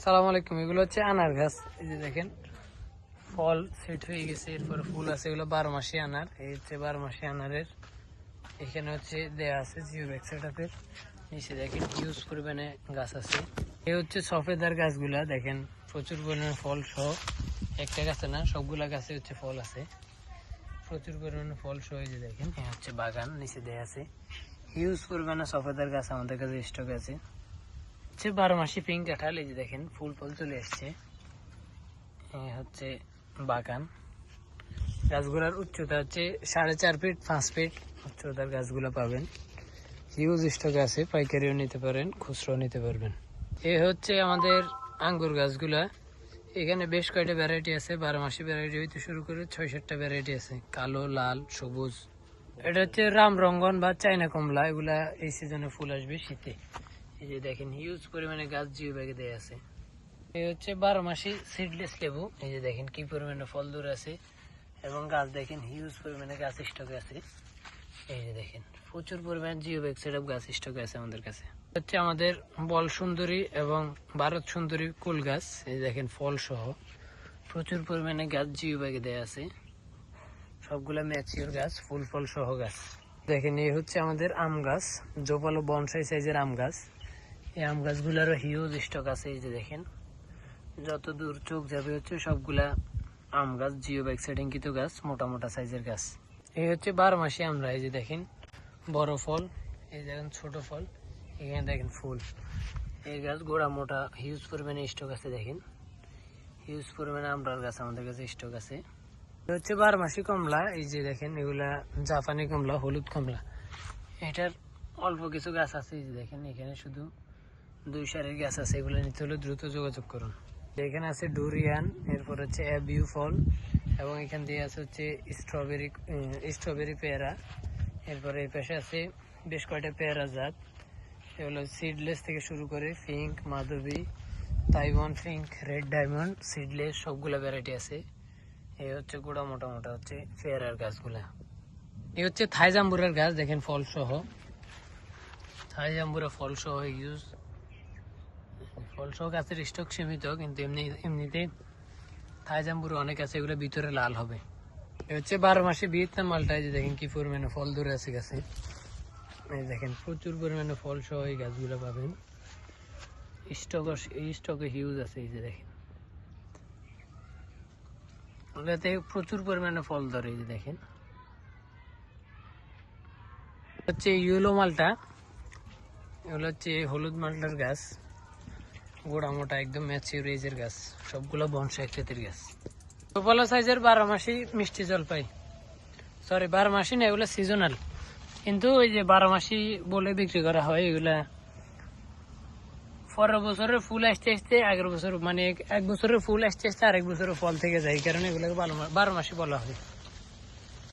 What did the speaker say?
আসসালামু আলাইকুম। এগুলো হচ্ছে আনার গাছ। এই যে দেখেন ফল সেট হয়ে গেছে, এরপরে ফুল আছে। এগুলো 12 মাসি আনার। এই হচ্ছে 12 মাসি আনারের। এখানে হচ্ছে দেয়া আছে জিও ব্যাগ সেটআপের। নিচে দেখেন হিউজ পরিমাণে গাছ আছে। এই হচ্ছে সফেদার গাছগুলা, দেখেন প্রচুর পরিমাণে ফল সহ। একটা গাছে না, সবগুলা গাছে হচ্ছে ফল আছে, প্রচুর পরিমাণে ফল সহ। এই যে দেখেন এই হচ্ছে বাগান, নিচে দেয়া আছে হিউজ পরিমাণে সফেদার গাছ আমাদের কাছে স্টক আছে। 12 মাসি পিঙ্ক কাঁঠাল। এই যে দেখেন ফুল ফল চলে আসছে। হচ্ছে বাগান। গাছগুলার উচ্চতা হচ্ছে 4.5 ফিট 5 ফিট উচ্চতার গাছগুলো পাবেন। হিউজ স্টকে আছে, পাইকারিও নিতে পারেন, খুচরাও নিতে পারবেন। এ হচ্ছে আমাদের আঙ্গুর গাছগুলা। এখানে বেশ কয়েকটা ভ্যারাইটি আছে, 12 মাসি ভ্যারাইটি হইতে শুরু করে 6-7টা ভ্যারাইটি আছে, কালো, লাল, সবুজ। এটা হচ্ছে রামরঙ্গন বা চাইনা কমলা। এগুলা এই সিজনে ফুল আসবে শীতে। এই যে দেখেন হিউজ পরিমাণে গাছ জিও ব্যাগে দেয়া আছে। এই হচ্ছে 12 মাসি সিডলেস লেবু। এই যে দেখেন কি পরিমাণে ফল ধরে আছে এবং গাছ দেখেন হিউজ পরিমাণে গাছ স্টকে আছে। এই যে দেখেন প্রচুর পরিমাণে জিও ব্যাগ সেটআপ গাছ স্টকে আছে আমাদের কাছে। হচ্ছে আমাদের বল সুন্দরী এবং ভারত সুন্দরী কুল গাছ। এই দেখেন ফল সহ প্রচুর পরিমাণে গাছ জিও ব্যাগে দেয়া আছে, সবগুলা ম্যাচিওর গাছ, ফুল ফল সহ গাছ। দেখেন এই হচ্ছে আমাদের আম গাছ, জোপালো বনসাই সাইজের আম গাছ। এই আম গাছগুলারও হিউজ স্টক আছে। এই যে দেখেন যত দূর চোখ যাবে হচ্ছে সবগুলা আম গাছ, জিও ব্যাগ সেটিংকৃত গাছ, মোটা মোটা সাইজের গাছ। এই হচ্ছে 12 মাসি আমরা। এই যে দেখেন বড় ফল, এই দেখেন ছোট ফল, এখানে দেখেন ফুল। এই গাছ গোড়া মোটা, হিউজ পরিমাণে স্টক আছে। দেখেন হিউজ পরিমাণে আমরার গাছ আমাদের কাছে স্টক আছে। হচ্ছে 12 মাসি কমলা। এই যে দেখেন এগুলা জাপানি কমলা, হলুদ কমলা। এটার অল্প কিছু গাছ আছে। এই যে দেখেন এখানে শুধু 2 সারির গাছ আছে। এগুলো নিতে হলে দ্রুত যোগাযোগ করুন। এখানে আছে ডুরিয়ান, এরপর হচ্ছে অ্যাবিউ ফল, এবং এখান দিয়ে আছে হচ্ছে স্ট্রবেরি পেয়ারা। এরপরে এই পাশে আছে বেশ কয়টা পেয়ারা জাত। এগুলো সিডলেস থেকে শুরু করে pink, Madhabi, Taiwan pink, red diamond, seedless সবগুলা ভ্যারাইটি আছে। এই হচ্ছে গোড়া মোটা মোটা হচ্ছে পেয়ারার গাছগুলা। এই হচ্ছে থাই জাম্বুরার গাছ, দেখেন ফল সহ। থাই জাম্বুরা ফল সহ ইউজ ফল সহ গাছের স্টক সীমিত, কিন্তু এমনিতে থাই জাম্বুরা অনেক আছে, এগুলো ভিতরে লাল হবে। এ হচ্ছে 12 মাসে ভিয়েতনাম মালটা। এই যে দেখেন কি পরিমাণে ফল ধরে আছে গাছে। এই দেখেন প্রচুর পরিমাণে ফল সহ এই গাছগুলো পাবেন। স্টকে হিউজ আছে। এই যে দেখেন ওগুলোতে প্রচুর পরিমাণে ফল ধরে। এই যে দেখেন হচ্ছে ইয়েলো মালটা। এগুলো হচ্ছে হলুদ মালটার গাছ, গোড়া মোটা একদম ম্যাচিওর এজের গাছ, সবগুলো বনসাই আকৃতির গাছ। ছোপালো সাইজের 12 মাসি মিষ্টি জলপাই, সরি 12 মাসি না, এগুলো সিজনাল, কিন্তু ওই যে 12 মাসি বলে বিক্রি করা হয়। এগুলা পরের বছরের ফুল আসতে আসতে আগের বছর, মানে 1 বছরের ফুল আসতে আসতে আরেক বছরের ফল থেকে যায়, এই কারণে এগুলোকে 12 মাসি বলা হয়।